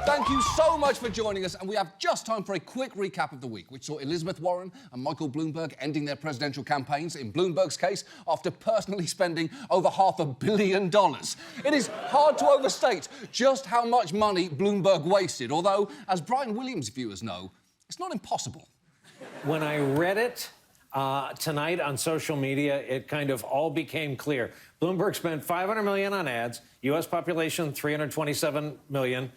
Thank you so much for joining us, and we have just time for a quick recap of the week, which saw Elizabeth Warren and Michael Bloomberg ending their presidential campaigns, in Bloomberg's case, after personally spending over $500 million. It is hard to overstate just how much money Bloomberg wasted, although, as Brian Williams viewers know, it's not impossible. When I read it tonight on social media, it kind of all became clear. Bloomberg spent $500 million on ads, U.S. population 327 million.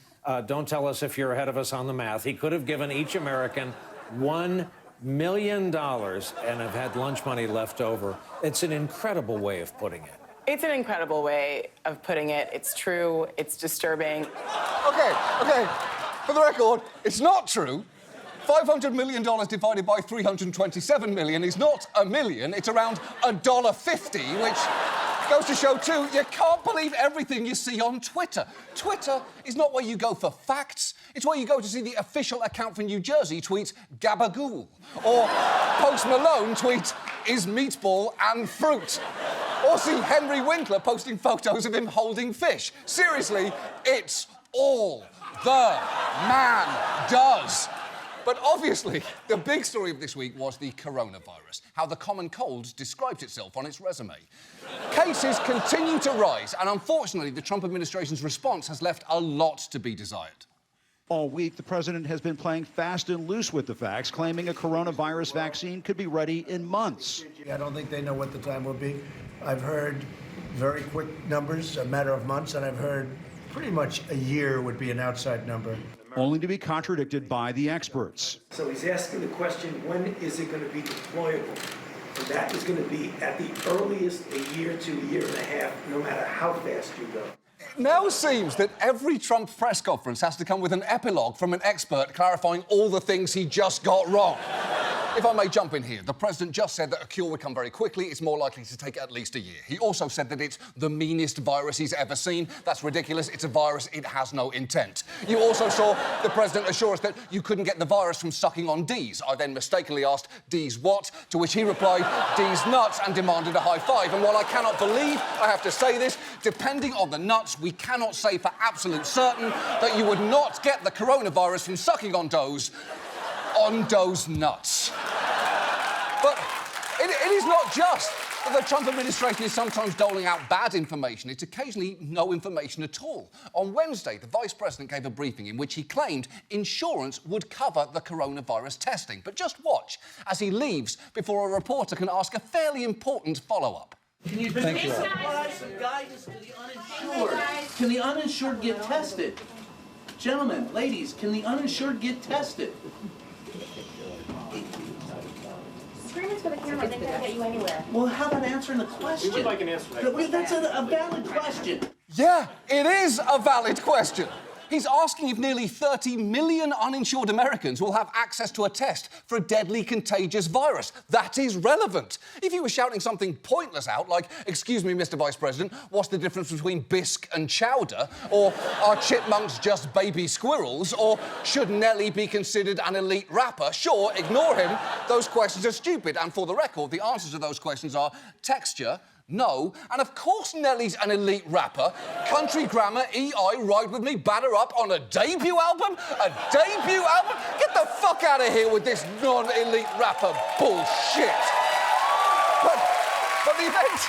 Don't tell us if you're ahead of us on the math. He could have given each American $1 million and have had lunch money left over. It's an incredible way of putting it. It's an incredible way of putting it. It's true. It's disturbing. OK. For the record, it's not true. $500 million divided by 327 million is not a million. It's around $1.50, which goes to show, too, you can't believe everything you see on Twitter. Twitter is not where you go for facts. It's where you go to see the official account for New Jersey tweet gabagool. Or Post Malone tweet, is meatball and fruit. Or see Henry Winkler posting photos of him holding fish. Seriously, it's all the man does. But obviously, the big story of this week was the coronavirus, how the common cold described itself on its resume. Cases continue to rise, and unfortunately, the Trump administration's response has left a lot to be desired. All week, the president has been playing fast and loose with the facts, claiming a coronavirus vaccine could be ready in months. I don't think they know what the time will be. I've heard very quick numbers, a matter of months, and I've heard pretty much a year would be an outside number. Only to be contradicted by the experts. So he's asking the question, when is it going to be deployable? And that is going to be at the earliest a year to a year and a half, no matter how fast you go. It now seems that every Trump press conference has to come with an epilogue from an expert clarifying all the things he just got wrong. If I may jump in here, the president just said that a cure would come very quickly. It's more likely to take at least a year. He also said that it's the meanest virus he's ever seen. That's ridiculous. It's a virus. It has no intent. You also saw the president assure us that you couldn't get the virus from sucking on D's. I then mistakenly asked, D's what? To which he replied, D's nuts, and demanded a high five. And while I cannot believe I have to say this, depending on the nuts, we cannot say for absolute certain that you would not get the coronavirus from sucking on Doe's nuts. But it is not just that the Trump administration is sometimes doling out bad information. It's occasionally no information at all. On Wednesday, the Vice President gave a briefing in which he claimed insurance would cover the coronavirus testing. But just watch as he leaves before a reporter can ask a fairly important follow-up. Can you provide some guidance to the uninsured? Can the uninsured get tested? Gentlemen, ladies, can the uninsured get tested? Screaming for the camera isn't going to get you anywhere. Well, how about answering the question? We would like an answer to that. That's a valid question. Yeah, it is a valid question. He's asking if nearly 30 million uninsured Americans will have access to a test for a deadly contagious virus. That is relevant. If he was shouting something pointless out, like, excuse me, Mr. Vice President, what's the difference between bisque and chowder? Or are chipmunks just baby squirrels? Or should Nelly be considered an elite rapper? Sure, ignore him. Those questions are stupid. And for the record, the answers to those questions are texture, no, and of course Nelly's an elite rapper. Country Grammar, EI, Ride With Me, Batter Up on a debut album? A debut album? Get the fuck out of here with this non-elite rapper bullshit. But the event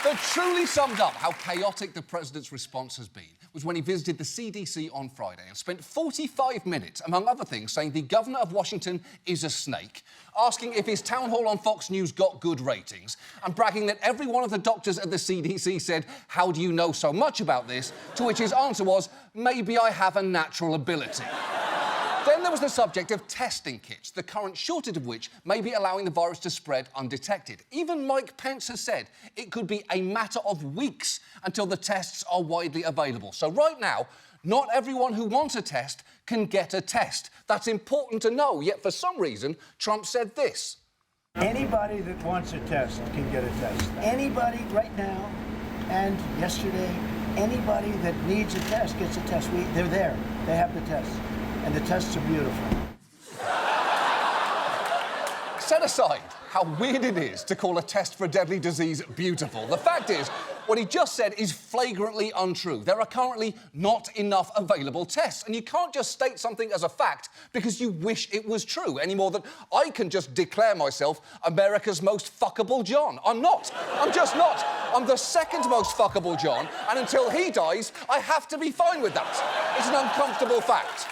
that truly summed up how chaotic the president's response has been was when he visited the CDC on Friday and spent 45 minutes, among other things, saying the governor of Washington is a snake, asking if his town hall on Fox News got good ratings, and bragging that every one of the doctors at the CDC said, how do you know so much about this? To which his answer was, maybe I have a natural ability. Then there was the subject of testing kits, the current shortage of which may be allowing the virus to spread undetected. Even Mike Pence has said it could be a matter of weeks until the tests are widely available. So right now, not everyone who wants a test can get a test. That's important to know, yet for some reason, Trump said this. Anybody that wants a test can get a test. Anybody right now and yesterday, anybody that needs a test gets a test. They're there. They have the test. And the tests are beautiful. Set aside how weird it is to call a test for a deadly disease beautiful. The fact is, What he just said is flagrantly untrue. There are currently not enough available tests, and you can't just state something as a fact because you wish it was true, any more than I can just declare myself America's most fuckable John. I'm not. I'm just not. I'm the second most fuckable John, and until he dies, I have to be fine with that. It's an uncomfortable fact.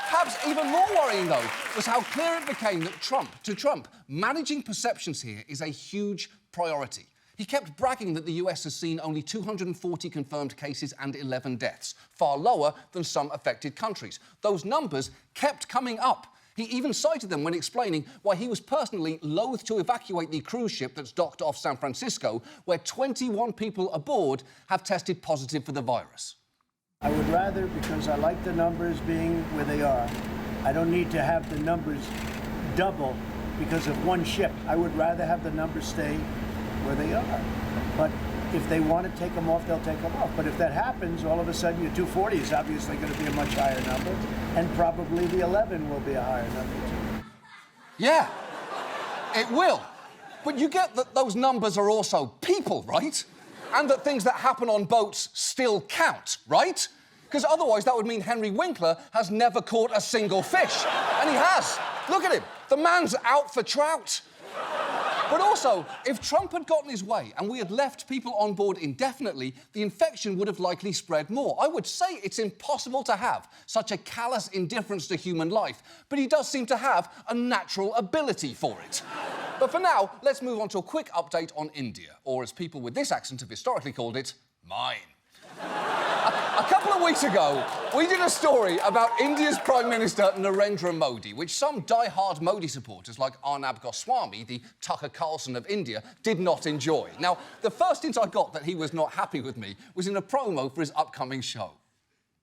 Perhaps even more worrying, though, was how clear it became that Trump, managing perceptions here is a huge priority. He kept bragging that the US has seen only 240 confirmed cases and 11 deaths, far lower than some affected countries. Those numbers kept coming up. He even cited them when explaining why he was personally loath to evacuate the cruise ship that's docked off San Francisco, where 21 people aboard have tested positive for the virus. I would rather, because I like the numbers being where they are, I don't need to have the numbers double because of one ship. I would rather have the numbers stay where they are. But if they want to take them off, they'll take them off. But if that happens, all of a sudden your 240 is obviously going to be a much higher number, and probably the 11 will be a higher number too. Yeah, it will. But you get that those numbers are also people, right? And that things that happen on boats still count, right? Because otherwise that would mean Henry Winkler has never caught a single fish. And he has. Look at him. The man's out for trout. But also, if Trump had gotten his way and we had left people on board indefinitely, the infection would have likely spread more. I would say it's impossible to have such a callous indifference to human life, but he does seem to have a natural ability for it. But for now, let's move on to a quick update on India, or as people with this accent have historically called it, mine. A couple of weeks ago, we did a story about India's Prime Minister Narendra Modi, which some die-hard Modi supporters like Arnab Goswami, the Tucker Carlson of India, did not enjoy. Now, the first hint I got that he was not happy with me was in a promo for his upcoming show.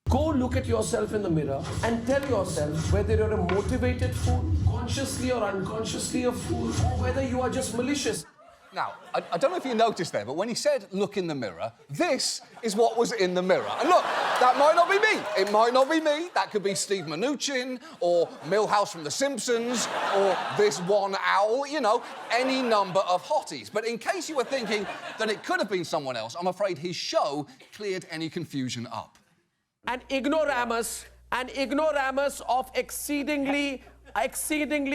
Go look at yourself in the mirror and tell yourself whether you're a motivated fool, consciously or unconsciously a fool, or whether you are just malicious. Now, I don't know if you noticed there, but when he said, look in the mirror, this is what was in the mirror. And look, that might not be me. It might not be me. That could be Steve Mnuchin, or Milhouse from The Simpsons, or this one owl, you know, any number of hotties. But in case you were thinking that it could have been someone else, I'm afraid his show cleared any confusion up. An ignoramus of exceedingly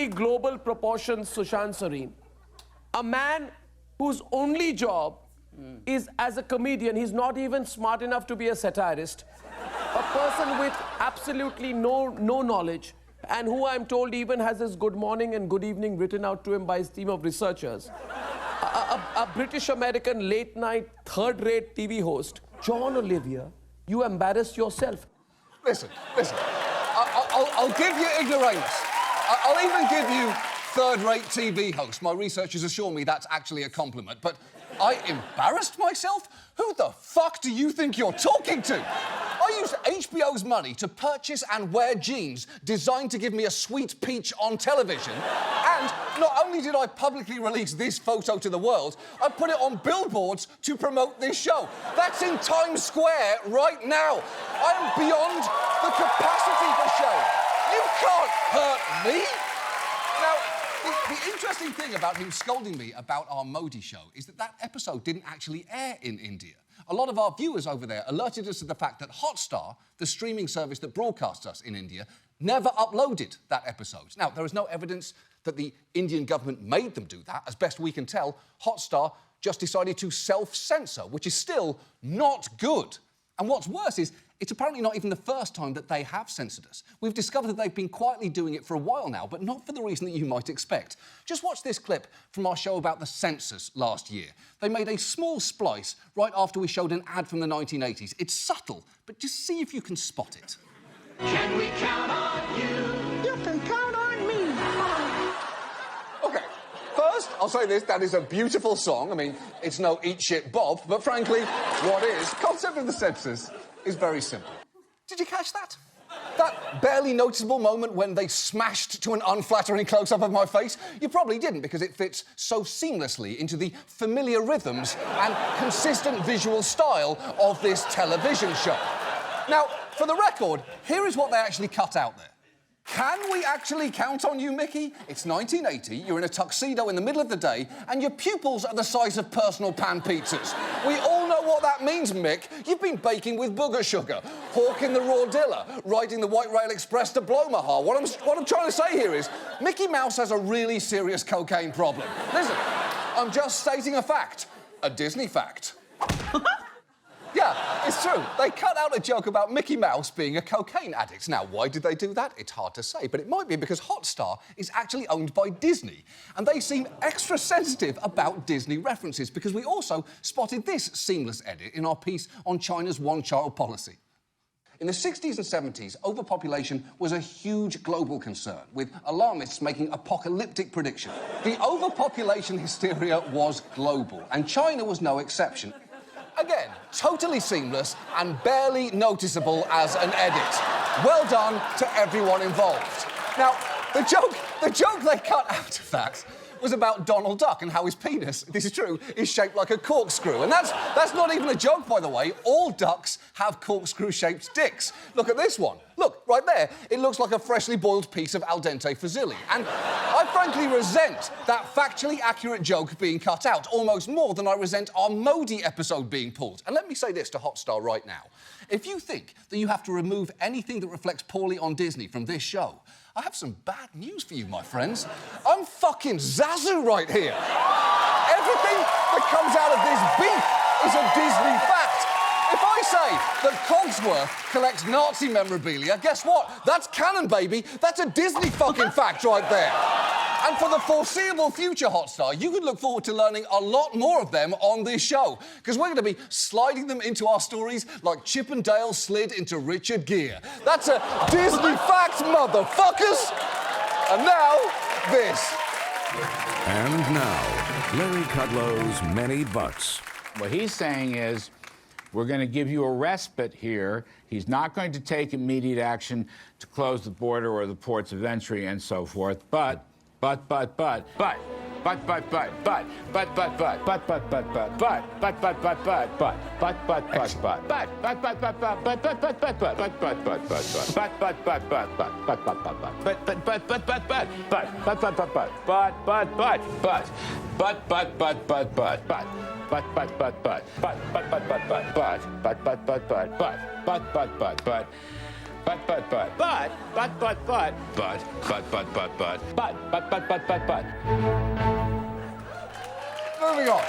global proportions, Sushant Sareen. A man whose only job is as a comedian. He's not even smart enough to be a satirist. A person with absolutely no knowledge, and who I'm told even has his good morning and good evening written out to him by his team of researchers. A British-American late-night, third-rate TV host. John Oliver, you embarrass yourself. Listen. I'll give you ignoramus. I'll even give you third-rate TV host. My researchers assure me that's actually a compliment. But I embarrassed myself? Who the fuck do you think you're talking to? I used HBO's money to purchase and wear jeans designed to give me a sweet peach on television. And not only did I publicly release this photo to the world, I put it on billboards to promote this show. That's in Times Square right now. I am beyond the capacity for shame. You can't hurt me. Now, the interesting thing about him scolding me about our Modi show is that episode didn't actually air in India. A lot of our viewers over there alerted us to the fact that Hotstar, the streaming service that broadcasts us in India, never uploaded that episode. Now, there is no evidence that the Indian government made them do that. As best we can tell, Hotstar just decided to self-censor, which is still not good. And what's worse is, it's apparently not even the first time that they have censored us. We've discovered that they've been quietly doing it for a while now, but not for the reason that you might expect. Just watch this clip from our show about the census last year. They made a small splice right after we showed an ad from the 1980s. It's subtle, but just see if you can spot it. Can we count on you? You can count on me. OK, first, I'll say this, that is a beautiful song. I mean, it's no Eat Shit Bob, but frankly, what is? Concept of the census is very simple. Did you catch that? That barely noticeable moment when they smashed to an unflattering close-up of my face? You probably didn't, because it fits so seamlessly into the familiar rhythms and consistent visual style of this television show. Now, for the record, here is what they actually cut out there. Can we actually count on you, Mickey? It's 1980, you're in a tuxedo in the middle of the day, and your pupils are the size of personal pan pizzas. We all know what that means, Mick? You've been baking with booger sugar, hawking the raw dilla, riding the White Rail Express to Blomaha. What I'm trying to say here is Mickey Mouse has a really serious cocaine problem. Listen, I'm just stating a fact. A Disney fact. Yeah, it's true. They cut out a joke about Mickey Mouse being a cocaine addict. Now, why did they do that? It's hard to say, but it might be because Hotstar is actually owned by Disney, and they seem extra sensitive about Disney references, because we also spotted this seamless edit in our piece on China's one-child policy. In the 60s and 70s, overpopulation was a huge global concern, with alarmists making apocalyptic predictions. The overpopulation hysteria was global, and China was no exception. Again, totally seamless and barely noticeable as an edit. Well done to everyone involved. Now, the joke they cut out of that was about Donald Duck and how his penis, this is true, is shaped like a corkscrew. And that's not even a joke, by the way. All ducks have corkscrew-shaped dicks. Look at this one. Look, right there. It looks like a freshly boiled piece of al dente fusilli. And I frankly resent that factually accurate joke being cut out, almost more than I resent our Modi episode being pulled. And let me say this to Hotstar right now. If you think that you have to remove anything that reflects poorly on Disney from this show, I have some bad news for you, my friends. I'm fucking Zazu right here. Everything that comes out of this beef is a Disney fact. If I say that Cogsworth collects Nazi memorabilia, guess what? That's canon, baby. That's a Disney fucking fact right there. And for the foreseeable future, Hotstar, you can look forward to learning a lot more of them on this show, because we're going to be sliding them into our stories like Chip and Dale slid into Richard Gere. That's a Disney fact, motherfuckers! And now, this. And now, Larry Kudlow's Many Buts. What he's saying is, we're going to give you a respite here. He's not going to take immediate action to close the border or the ports of entry and so forth, but Moving on.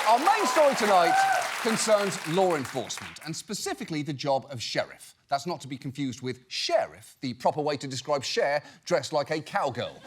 Our main story tonight concerns law enforcement, and specifically the job of sheriff. That's not to be confused with sheriff, the proper way to describe Cher dressed like a cowgirl.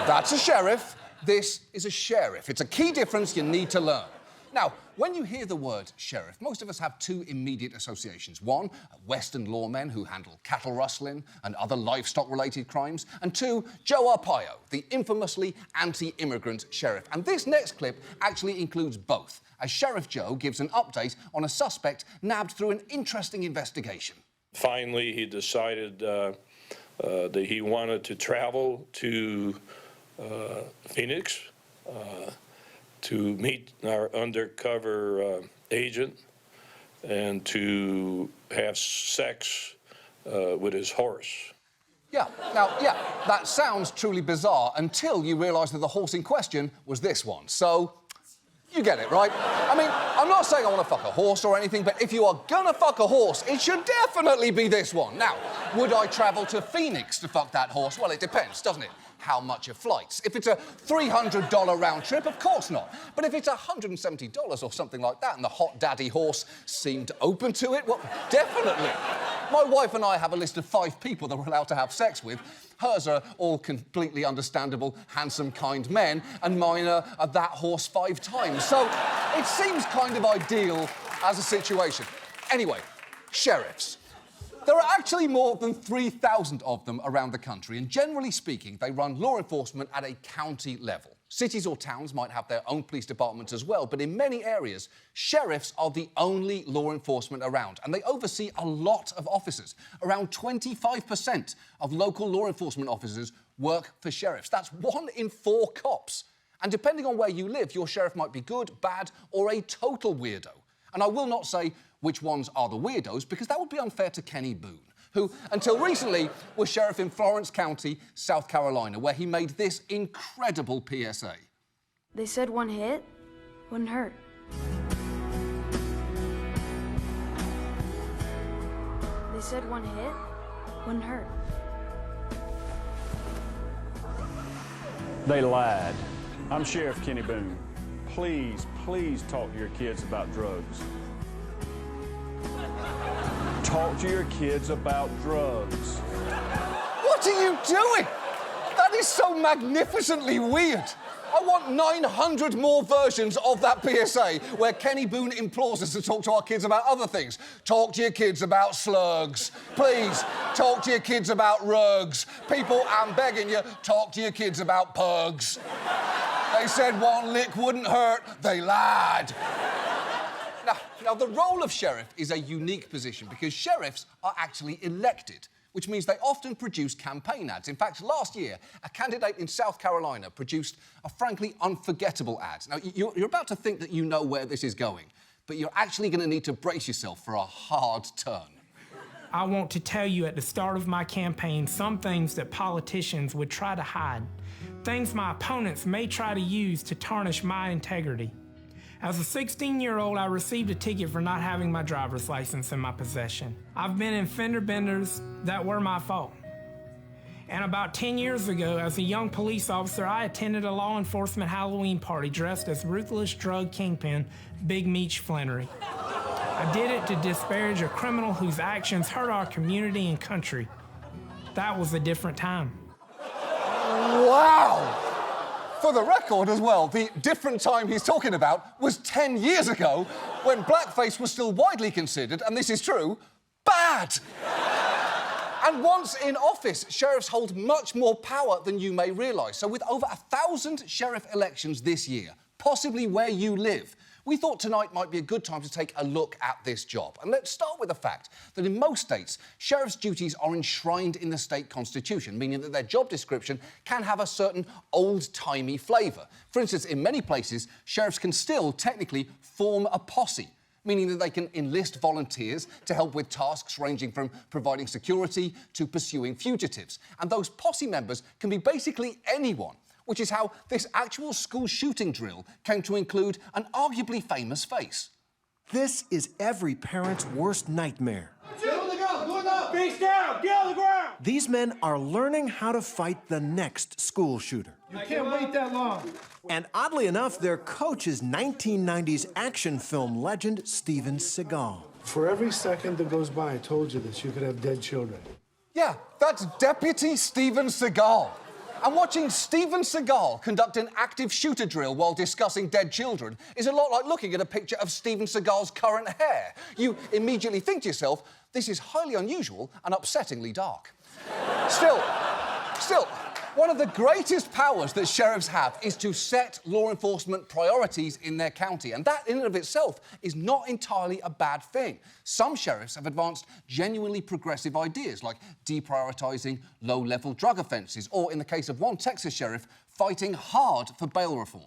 That's a sheriff. This is a sheriff. It's a key difference you need to learn. Now, when you hear the word sheriff, most of us have two immediate associations. One, Western lawmen who handle cattle rustling and other livestock-related crimes. And two, Joe Arpaio, the infamously anti-immigrant sheriff. And this next clip actually includes both, as Sheriff Joe gives an update on a suspect nabbed through an interesting investigation. Finally, he decided that he wanted to travel to Phoenix to meet our undercover agent and to have sex with his horse. Yeah, that sounds truly bizarre until you realise that the horse in question was this one. So, you get it, right? I mean, I'm not saying I want to fuck a horse or anything, but if you are gonna fuck a horse, it should definitely be this one. Now, would I travel to Phoenix to fuck that horse? Well, it depends, doesn't it? How much are flights? If it's a $300 round trip, of course not. But if it's $170 or something like that and the hot daddy horse seemed open to it, well, definitely. My wife and I have a list of 5 people that we're allowed to have sex with. Hers are all completely understandable, handsome, kind men, and mine are that horse 5 times. So it seems kind of ideal as a situation. Anyway, sheriffs. There are actually more than 3,000 of them around the country, and generally speaking, they run law enforcement at a county level. Cities or towns might have their own police departments as well, but in many areas, sheriffs are the only law enforcement around, and they oversee a lot of officers. Around 25% of local law enforcement officers work for sheriffs. That's 1 in 4 cops. And depending on where you live, your sheriff might be good, bad, or a total weirdo. And I will not say which ones are the weirdos, because that would be unfair to Kenny Boone, who, until recently, was sheriff in Florence County, South Carolina, where he made this incredible PSA. They said 1 hit wouldn't hurt. They said one hit wouldn't hurt. They lied. I'm Sheriff Kenny Boone. Please, please talk to your kids about drugs. Talk to your kids about drugs. What are you doing? That is so magnificently weird. I want 900 more versions of that PSA where Kenny Boone implores us to talk to our kids about other things. Talk to your kids about slugs. Please, talk to your kids about rugs. People, I'm begging you, talk to your kids about pugs. They said one lick wouldn't hurt. They lied. Now, the role of sheriff is a unique position because sheriffs are actually elected, which means they often produce campaign ads. In fact, last year, a candidate in South Carolina produced a frankly unforgettable ad. Now, you're about to think that you know where this is going, but you're actually going to need to brace yourself for a hard turn. I want to tell you at the start of my campaign some things that politicians would try to hide, things my opponents may try to use to tarnish my integrity. As a 16-year-old, I received a ticket for not having my driver's license in my possession. I've been in fender benders that were my fault. And about 10 years ago, as a young police officer, I attended a law enforcement Halloween party dressed as ruthless drug kingpin Big Meech Flannery. I did it to disparage a criminal whose actions hurt our community and country. That was a different time. Wow! For the record as well, the different time he's talking about was 10 years ago when blackface was still widely considered, and this is true, bad. And once in office, sheriffs hold much more power than you may realise. So with over 1,000 sheriff elections this year, possibly where you live, we thought tonight might be a good time to take a look at this job. And let's start with the fact that in most states, sheriff's duties are enshrined in the state constitution, meaning that their job description can have a certain old-timey flavour. For instance, in many places, sheriffs can still technically form a posse, meaning that they can enlist volunteers to help with tasks ranging from providing security to pursuing fugitives. And those posse members can be basically anyone, which is how this actual school shooting drill came to include an arguably famous face. This is every parent's worst nightmare. Get on the ground, go down! Face down, get on the ground! These men are learning how to fight the next school shooter. You can't wait that long. And oddly enough, their coach is 1990s action film legend Steven Seagal. For every second that goes by, I told you this, you could have dead children. Yeah, that's Deputy Steven Seagal. And watching Steven Seagal conduct an active shooter drill while discussing dead children is a lot like looking at a picture of Steven Seagal's current hair. You immediately think to yourself, this is highly unusual and upsettingly dark. Still, one of the greatest powers that sheriffs have is to set law enforcement priorities in their county, and that in and of itself is not entirely a bad thing. Some sheriffs have advanced genuinely progressive ideas, like deprioritising low-level drug offences, or, in the case of one Texas sheriff, fighting hard for bail reform.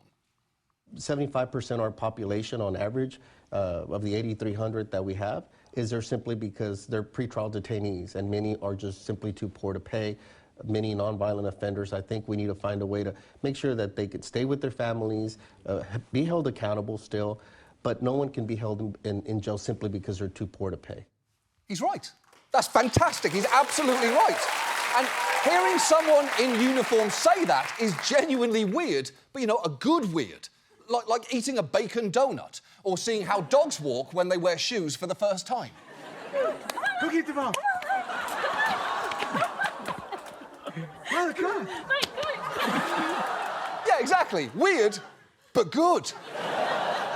75% of our population, on average, of the 8,300 that we have, is there simply because they're pretrial detainees, and many are just simply too poor to pay. Many nonviolent offenders, I think we need to find a way to make sure that they can stay with their families, be held accountable still, but no one can be held in jail simply because they're too poor to pay. He's right. That's fantastic. He's absolutely right. And hearing someone in uniform say that is genuinely weird, but, you know, a good weird. Like eating a bacon donut or seeing how dogs walk when they wear shoes for the first time. Who keep the ball? Oh, come on. Yeah, exactly. Weird, but good.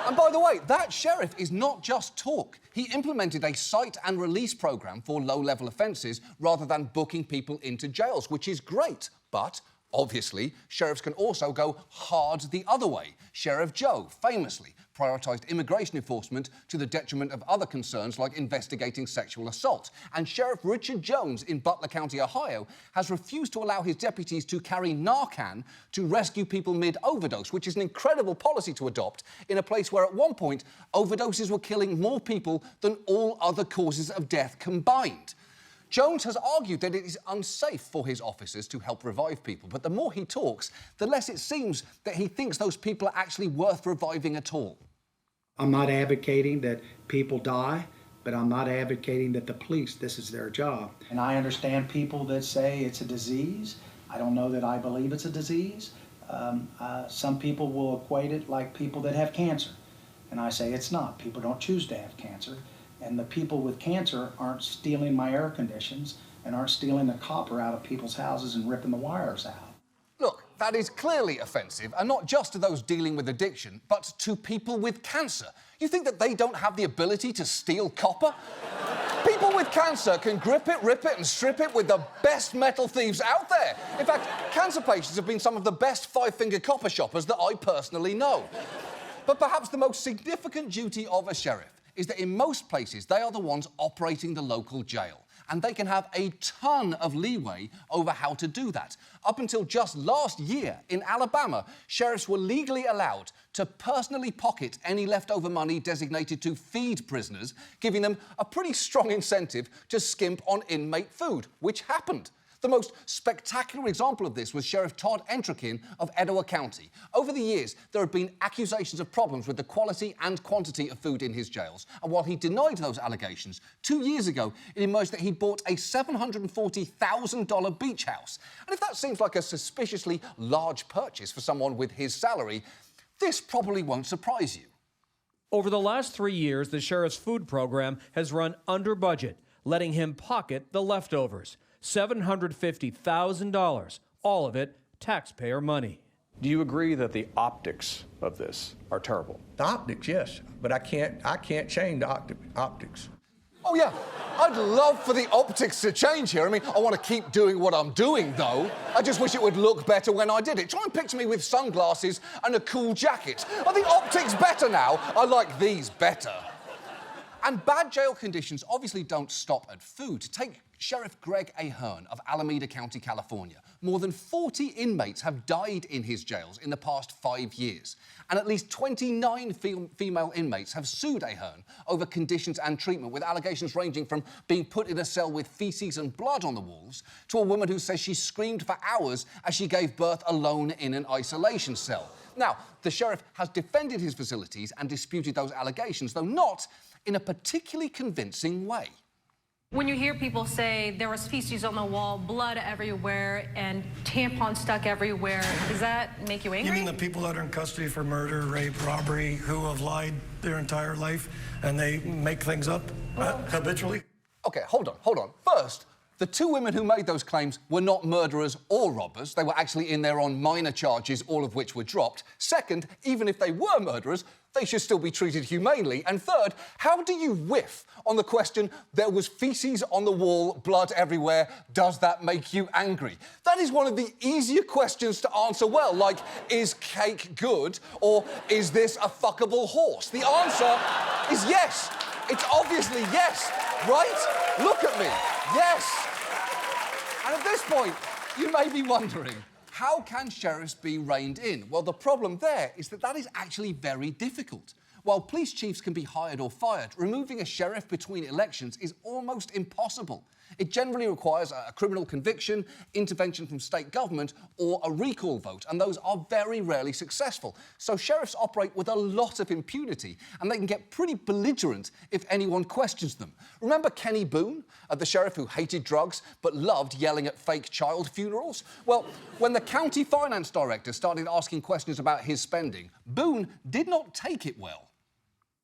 And by the way, that sheriff is not just talk. He implemented a cite and release program for low-level offences rather than booking people into jails, which is great. But obviously, sheriffs can also go hard the other way. Sheriff Joe famously prioritised immigration enforcement to the detriment of other concerns like investigating sexual assault. And Sheriff Richard Jones in Butler County, Ohio, has refused to allow his deputies to carry Narcan to rescue people mid-overdose, which is an incredible policy to adopt in a place where at one point overdoses were killing more people than all other causes of death combined. Jones has argued that it is unsafe for his officers to help revive people, but the more he talks, the less it seems that he thinks those people are actually worth reviving at all. I'm not advocating that people die, but I'm not advocating that the police, this is their job. And I understand people that say it's a disease. I don't know that I believe it's a disease. Some people will equate it like people that have cancer. And I say it's not. People don't choose to have cancer. And the people with cancer aren't stealing my air conditions and aren't stealing the copper out of people's houses and ripping the wires out. Look, that is clearly offensive, and not just to those dealing with addiction, but to people with cancer. You think that they don't have the ability to steal copper? People with cancer can grip it, rip it, and strip it with the best metal thieves out there. In fact, cancer patients have been some of the best five-finger copper shoppers that I personally know. But perhaps the most significant duty of a sheriff is that in most places, they are the ones operating the local jail. And they can have a ton of leeway over how to do that. Up until just last year, in Alabama, sheriffs were legally allowed to personally pocket any leftover money designated to feed prisoners, giving them a pretty strong incentive to skimp on inmate food, which happened. The most spectacular example of this was Sheriff Todd Entrikin of Etowah County. Over the years, there have been accusations of problems with the quality and quantity of food in his jails. And while he denied those allegations, 2 years ago, it emerged that he bought a $740,000 beach house. And if that seems like a suspiciously large purchase for someone with his salary, this probably won't surprise you. Over the last 3 years, the sheriff's food program has run under budget, letting him pocket the leftovers. $750,000, all of it taxpayer money. Do you agree that the optics of this are terrible? The optics, yes, but I can't change the optics. Oh, yeah. I'd love for the optics to change here. I mean, I want to keep doing what I'm doing, though. I just wish it would look better when I did it. Try and picture me with sunglasses and a cool jacket. Are the optics better now? I like these better. And bad jail conditions obviously don't stop at food. Take Sheriff Greg Ahern of Alameda County, California. More than 40 inmates have died in his jails in the past 5 years. And at least 29 female inmates have sued Ahern over conditions and treatment, with allegations ranging from being put in a cell with feces and blood on the walls to a woman who says she screamed for hours as she gave birth alone in an isolation cell. Now, the sheriff has defended his facilities and disputed those allegations, though not in a particularly convincing way. When you hear people say there was feces on the wall, blood everywhere, and tampons stuck everywhere, does that make you angry? You mean the people that are in custody for murder, rape, robbery, who have lied their entire life, and they make things up habitually? OK, hold on. First, the two women who made those claims were not murderers or robbers. They were actually in there on minor charges, all of which were dropped. Second, even if they were murderers, they should still be treated humanely. And third, how do you whiff on the question, there was feces on the wall, blood everywhere, does that make you angry? That is one of the easier questions to answer well, like, is cake good, or is this a fuckable horse? The answer is yes. It's obviously yes, right? Look at me. Yes. And at this point, you may be wondering, how can sheriffs be reined in? Well, the problem there is that is actually very difficult. While police chiefs can be hired or fired, removing a sheriff between elections is almost impossible. It generally requires a criminal conviction, intervention from state government, or a recall vote, and those are very rarely successful. So sheriffs operate with a lot of impunity, and they can get pretty belligerent if anyone questions them. Remember Kenny Boone, the sheriff who hated drugs but loved yelling at fake child funerals? Well, when the county finance director started asking questions about his spending, Boone did not take it well.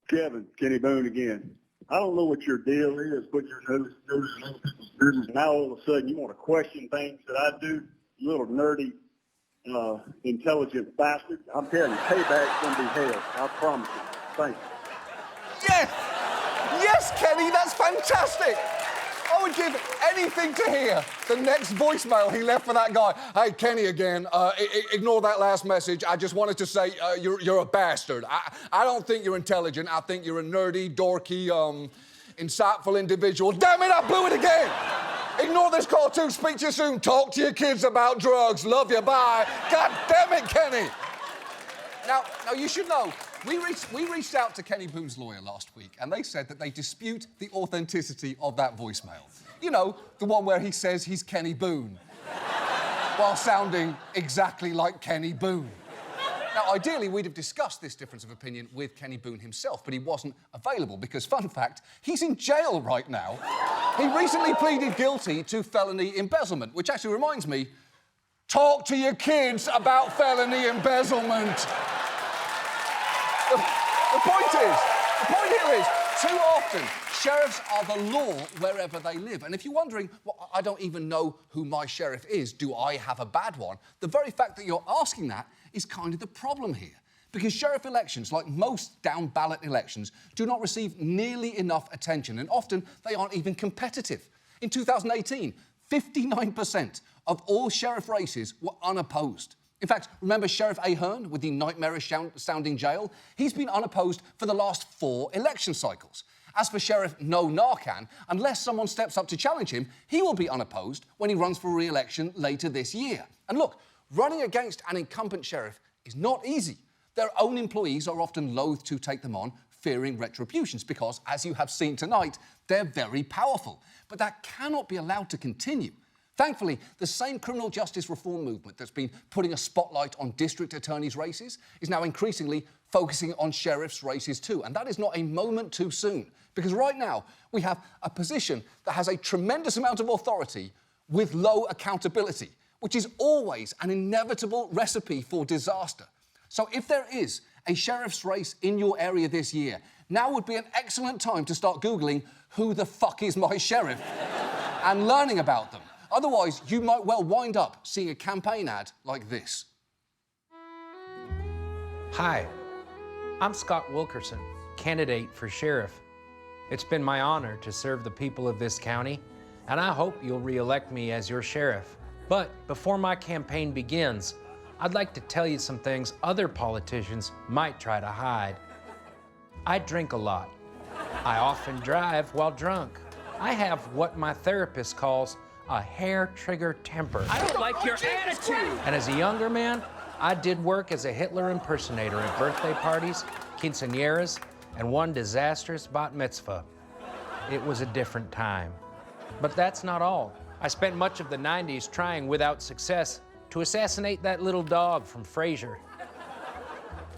Kevin, Kenny Boone again. I don't know what your deal is, but your nose in people's business. Now all of a sudden you want to question things that I do, you little nerdy, intelligent bastard. I'm telling you, payback's going to be hell. I promise you. Thank you. Yes! Yes, Kenny, that's fantastic! I would give anything to hear the next voicemail he left for that guy. Hey, Kenny again, ignore that last message. I just wanted to say you're a bastard. I don't think you're intelligent. I think you're a nerdy, dorky, insightful individual. Damn it, I blew it again! Ignore this call too. Speak to you soon. Talk to your kids about drugs. Love you, bye. God damn it, Kenny! Now, you should know, we reached out to Kenny Boone's lawyer last week, and they said that they dispute the authenticity of that voicemail. You know, the one where he says he's Kenny Boone, while sounding exactly like Kenny Boone. Now, ideally, we'd have discussed this difference of opinion with Kenny Boone himself, but he wasn't available because, fun fact, he's in jail right now. He recently pleaded guilty to felony embezzlement, which actually reminds me, talk to your kids about felony embezzlement. The point here is, too often, sheriffs are the law wherever they live. And if you're wondering, well, I don't even know who my sheriff is, do I have a bad one? The very fact that you're asking that is kind of the problem here. Because sheriff elections, like most down-ballot elections, do not receive nearly enough attention, and often they aren't even competitive. In 2018, 59% of all sheriff races were unopposed. In fact, remember Sheriff Ahern with the nightmarish-sounding jail? He's been unopposed for the last 4 election cycles. As for Sheriff No Narcan, unless someone steps up to challenge him, he will be unopposed when he runs for re-election later this year. And look, running against an incumbent sheriff is not easy. Their own employees are often loath to take them on, fearing retributions, because, as you have seen tonight, they're very powerful. But that cannot be allowed to continue. Thankfully, the same criminal justice reform movement that's been putting a spotlight on district attorneys' races is now increasingly focusing on sheriffs' races too. And that is not a moment too soon, because right now we have a position that has a tremendous amount of authority with low accountability, which is always an inevitable recipe for disaster. So if there is a sheriff's race in your area this year, now would be an excellent time to start Googling who the fuck is my sheriff and learning about them. Otherwise, you might well wind up seeing a campaign ad like this. Hi, I'm Scott Wilkerson, candidate for sheriff. It's been my honor to serve the people of this county, and I hope you'll re-elect me as your sheriff. But before my campaign begins, I'd like to tell you some things other politicians might try to hide. I drink a lot. I often drive while drunk. I have what my therapist calls a hair-trigger temper. I don't like your attitude. And as a younger man, I did work as a Hitler impersonator at birthday parties, quinceañeras, and one disastrous bat mitzvah. It was a different time. But that's not all. I spent much of the 90s trying without success to assassinate that little dog from Frasier.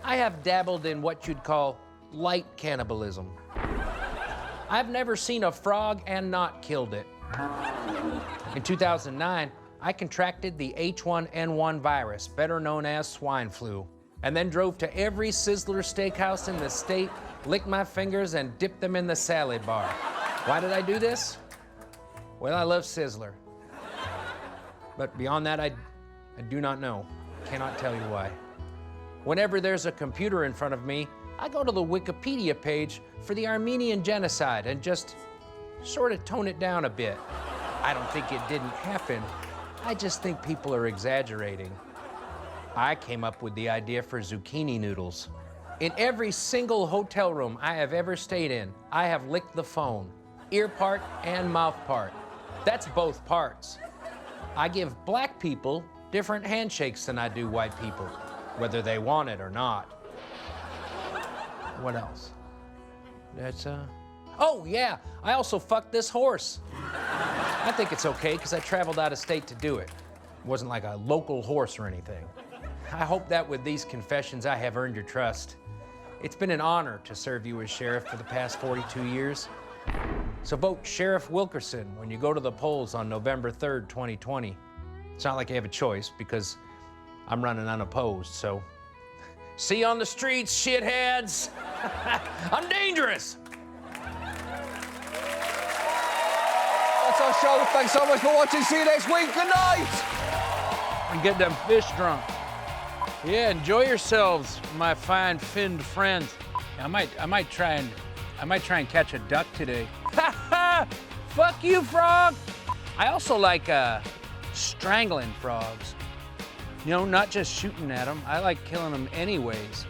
I have dabbled in what you'd call light cannibalism. I've never seen a frog and not killed it. In 2009, I contracted the H1N1 virus, better known as swine flu, and then drove to every Sizzler steakhouse in the state, licked my fingers, and dipped them in the salad bar. Why did I do this? Well, I love Sizzler. But beyond that, I do not know. Cannot tell you why. Whenever there's a computer in front of me, I go to the Wikipedia page for the Armenian genocide and just sort of tone it down a bit. I don't think it didn't happen. I just think people are exaggerating. I came up with the idea for zucchini noodles. In every single hotel room I have ever stayed in, I have licked the phone, ear part and mouth part. That's both parts. I give black people different handshakes than I do white people, whether they want it or not. What else? Oh yeah, I also fucked this horse. I think it's okay because I traveled out of state to do it. It wasn't like a local horse or anything. I hope that with these confessions I have earned your trust. It's been an honor to serve you as sheriff for the past 42 years. So vote Sheriff Wilkerson when you go to the polls on November 3rd, 2020. It's not like you have a choice because I'm running unopposed, so see you on the streets, shitheads. I'm dangerous. That's our show. Thanks so much for watching. See you next week. Good night. And get them fish drunk. Yeah, enjoy yourselves, my fine finned friends. I might try and catch a duck today. Ha ha! Fuck you, frog! I also like strangling frogs. You know, not just shooting at them. I like killing them anyways.